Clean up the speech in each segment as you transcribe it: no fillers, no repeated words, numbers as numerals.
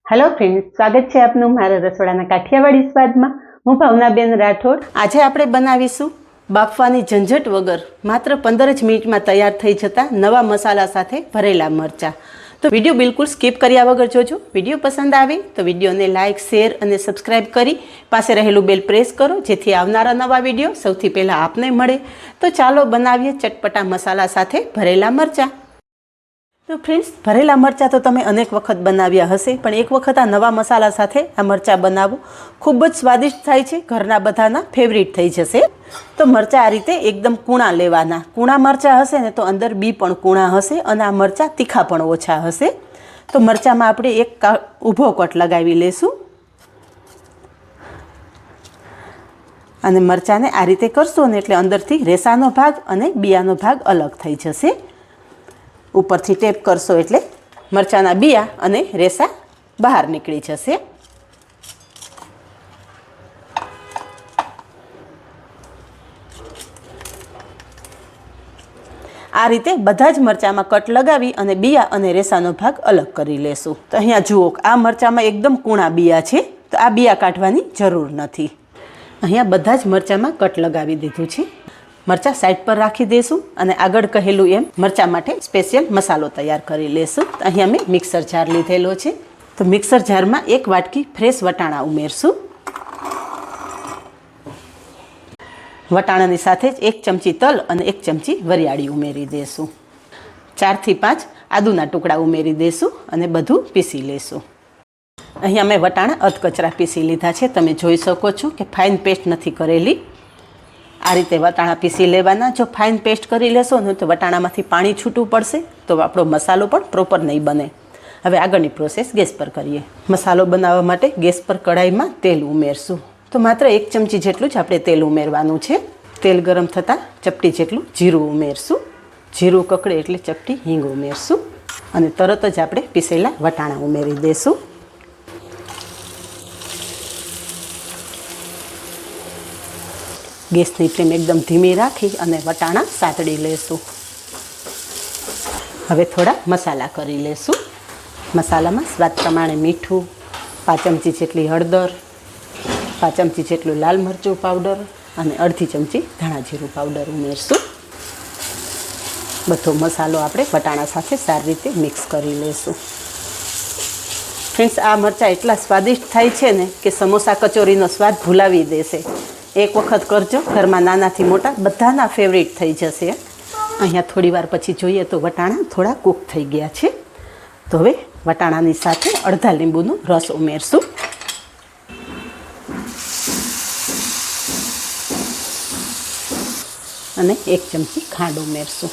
Hello friends, स्वागत है आपनु मारा रसोड़ाना काठियावाड़ी स्वादमां। हूँ भावनाबेन राठोड। आज आपणे बनावीशुं बाफवानी झंझट वगर मात्र 15 ज मिनिटमां तैयार थई जता नवा मसाला साथे भरेला मरचा। तो विडियो बिल्कुल स्कीप कर्या वगर जोजो। विडियो पसंद आवे तो विडियोने लाइक, शेर अने सब्सक्राइब करी पासे रहेलुं बेल प्रेस करो, जेथी आवनारा नवा विडियो सौथी पहेला आपने मळे। तो चालो बनावीए चटपटा मसाला साथे भरेला मरचा। तो फ्रेंड्स, भरेला मरचा तो तमे अनेक वखत बनाव्या हशे, पण एक वखत आ नवा मसाला साथे आ मरचा बनावो, खूब ज स्वादिष्ट थाय छे, घरना बधाना फेवरेट थई जशे। तो मरचा आ रीते एकदम कूणा लेवाना। कूणा मरचा हशे ने तो अंदर बी पण कूणा हशे अने आ मरचा तीखा पण ओछा हशे। तो मरचामां आपणे एक ऊभो कट लगावी लेशुं अने मरचाने आ रीते करशो ने एटले अंदरथी रेसानो भाग अने बियानो भाग अलग थई जशे। उपरथी टेप करशो एटले मरचाना बिया अने रेसा बहार निकળી जशे। आ रीते बधा ज मरचामां कट लगावी अने बिया अने रेसानो भाग अलग करी लेशुं। तो अहींया जुओ आ मरचामां एकदम कूणा बिया छे, तो आ बिया काढवानी जरूर नथी। अहींया बधा ज मरचामां कट लगावी दीधुं छे। मरचा साइड पर राखी देशुं अने आगळ कहेलुं एम मरचा माटे स्पेशियल मसालो तैयार करी लेशुं। अहीं अमे मिक्सर जार लीधेलो छे। तो मिक्सर जारमां 1 वाटकी फ्रेश वटाणा उमेरशुं। वटाणानी साथे ज 1 चमची तल अने 1 चमची वरियाળી उमेरी देशुं। 4 થી 5 आदुना टुकड़ा उमेरी देशुं अने बधुं पीसी लेशुं। अहीं अमे वटाणा अधकचरा पीसी लीधा छे। तमे जोई शको छो के फाइन पेस्ट नथी करेली। आ रीते वटाणा पीसी लेवाना। जो फाइन पेस्ट करी लेशो ने तो वटाणामांथी पाणी छूटું પડશે, तो આપણો मसालो पण प्रोपर नहीं बने। हवे आगळनी प्रोसेस गैस पर करीए। मसालो बनाववा माटे गैस पर कढ़ाईमां तेल उमेरशुं। तो मात्र 1 चमची जेटલું જ આપણે तेल उमेरवानुं छे। तेल गरम थતાં चपटी जेटલું जीરું उमेरशुं। जीરું ककड़े એટલે चपटी हींग उमेरशुं અને તરત જ આપણે પીસેલા વટાણા ઉમેરી દેશું। गैसनी फ्लेम एकदम धीमी राखी अने वटाणा सातड़ी लेशुं। हवे थोड़ा मसाला करी लेशुं। मसालामां स्वाद प्रमाणे मीठुं, 5 चमची जेटली हळदर, 5 चमची जेटલું लाल मरचुं पाउडर अने अर्धी चमची धाणा जीरुं पाउडर उमेरशुं। बधो मसालो आपणे वटाणा साथे सारी रीते मिक्स करी लेशुं। फ्रेंड्स, आ मरचा एटला स्वादिष्ट थाय छे ने के समोसा कचोरीनो स्वाद भूलावी देशे। एक वखत करजो, घरमां नानाथी मोटा बधाना फेवरेट थई जशे। अहींया थोड़ी वार पछी जोईए तो वटाणा थोड़ा कूक थई गया छे। तो हवे वटाणानी साथे अर्धा લીંબુનો रस उमेरशुं अने 1 चमची खांड उमेरशुं।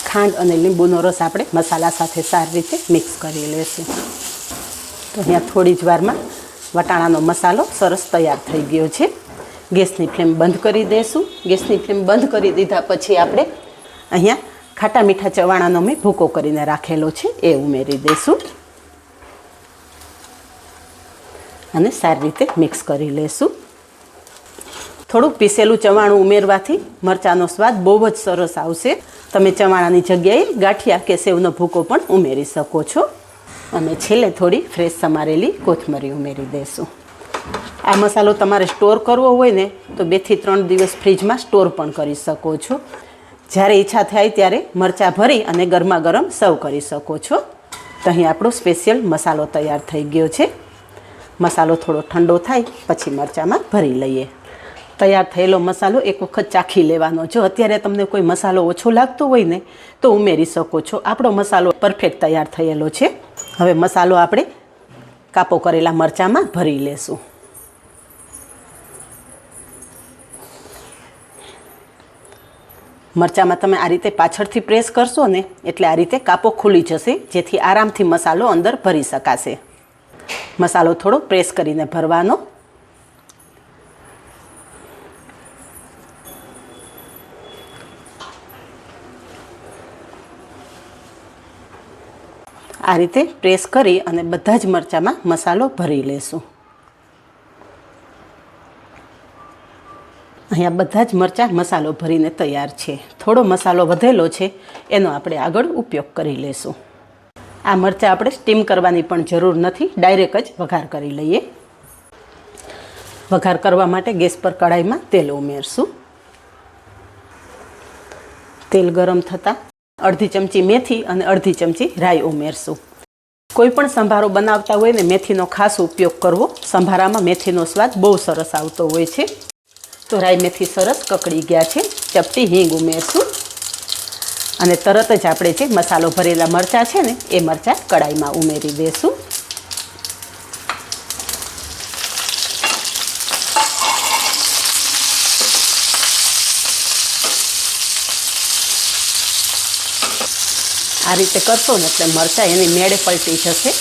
खांड अने લીંબુનો रस आपणे मसाला साथे सारी रीते मिक्स करी लेशुं। तो अहींया थोड़ी ज वारमां वटाणानो मसालो सरस तैयार थई गयो छे। गैसनी फ्लेम बंध करी देशुं। गैसनी फ्लेम बंध करी दीधा पछी आपणे अहींया खाटा मीठा चवाणानो मैं भूको करीने राखेलो छे ए उमेरी देशुं अने सारी रीते मिक्स करी लेशुं। थोड़ुं पीसेलुं चवाणुं उमेरवाथी मरचानो स्वाद बहु ज सरस आवशे। तमे चवाणानी जग्याए गाठिया के सेवनो भूको पण उमेरी शको छो। अने छेल्ले थोड़ी फ्रेश समारेली कोथमरी उमेरी देशुं। आ मसालो तमारे स्टोर करवो होय ने तो 2 થી 3 દિવસ फ्रीजमां स्टोर पण करी शको छो। ज्यारे इच्छा थाय त्यारे मरचा भरी अने गरमा गरम सर्व करी शको छो। तो अहीं आपणो स्पेशियल मसालो तैयार थई गयो छे। मसालो थोड़ो ठंडो थाय पछी मरचामां भरी लईए। तैयार थयेलो मसालो एक वखत चाखी लेवानो। जो अत्यारे तमने कोई मसालो ओछो लागतो होय ने तो उमेरी शको छो। आपणो मसालो परफेक्ट तैयार थयेलो छे। हवे मसालो आपणे कापो करेला मरचामां भरी लेशुं। मरचामां तमे आ रीते पाछळथी प्रेस करशो ने एटले आ रीते कापो खुली जशे, जेथी आरामथी मसालो अंदर भरी शकाशे। मसालो थोड़ो प्रेस करीने भरवानो। आ रीते प्रेस करी अने बधा ज मरचामां मसालो भरी लेशुं। અહીંયા બધા જ મરચાં મસાલો ભરીને તૈયાર છે. થોડો મસાલો વધેલો છે એનો આપણે આગળ ઉપયોગ કરી લઈશું. આ મરચાં આપણે સ્ટીમ કરવાની પણ જરૂર નથી, ડાયરેક્ટ જ વઘાર કરી લઈએ. વઘાર કરવા માટે ગેસ પર કઢાઈમાં તેલ ઉમેરશું. તેલ ગરમ થતાં અડધી ચમચી મેથી અને અડધી ચમચી રાઈ ઉમેરશું. કોઈ પણ સંભારો બનાવતા હોય ને મેથીનો ખાસ ઉપયોગ કરવો. સંભારામાં મેથીનો સ્વાદ બહુ સરસ આવતો હોય છે. તો રાઈ મેથી સરસ કકડી ગયા છે. ચપટી હિંગ ઉમેરશું અને તરત જ આપણે જે મસાલો ભરેલા મરચાં છે ને એ મરચાં કઢાઈમાં ઉમેરી દઈશું. આ રીતે કરશો ને એટલે મરચાં એની મેળે પલટી જશે.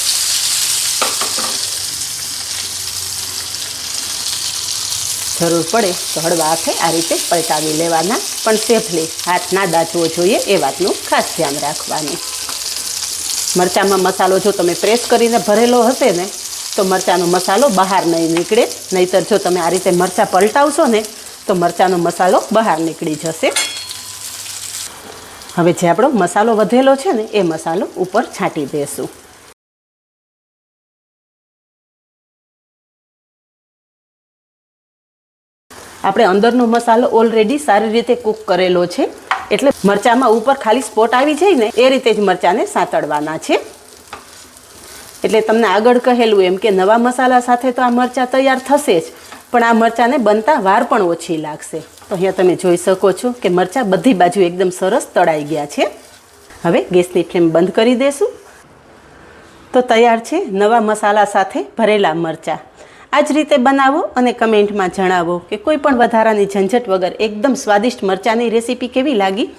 જરૂર પડે તો હળવા હાથે આ રીતે પલટાવી લેવાના, પણ સેફલી, હાથ ના દાચવો જોઈએ એ વાતનું ખાસ ધ્યાન રાખવાનું. મરચાંમાં મસાલો જો તમે પ્રેસ કરીને ભરેલો હશે ને તો મરચાંનો મસાલો બહાર નહીં નીકળે, નહીંતર જો તમે આ રીતે મરચાં પલટાવશો ને તો મરચાંનો મસાલો બહાર નીકળી જશે. હવે જે આપણો મસાલો વધેલો છે ને એ મસાલો ઉપર છાંટી દઈશું. આપણે અંદરનો મસાલો ઓલરેડી સારી રીતે કૂક કરેલો છે, એટલે મરચાંમાં ઉપર ખાલી સ્પોટ આવી જાય ને એ રીતે જ મરચાંને સાંતળવાના છે. એટલે તમને આગળ કહેલું એમ કે નવા મસાલા સાથે તો આ મરચાં તૈયાર થશે જ, પણ આ મરચાંને બનતા વાર પણ ઓછી લાગશે. તો અહીંયા તમે જોઈ શકો છો કે મરચાં બધી બાજુ એકદમ સરસ તળાઈ ગયા છે. હવે ગેસની ફ્લેમ બંધ કરી દઈશું. તો તૈયાર છે નવા મસાલા સાથે ભરેલા મરચાં. આ જ રીતે બનાવો અને કમેન્ટમાં જણાવો કે કોઈ પણ વધારાની ઝંઝટ વગર એકદમ સ્વાદિષ્ટ મરચાંની રેસીપી કેવી લાગી.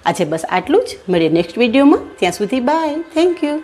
આજે બસ આટલું જ. મળીએ નેક્સ્ટ વિડીયોમાં. ત્યાં સુધી બાય. Thank you.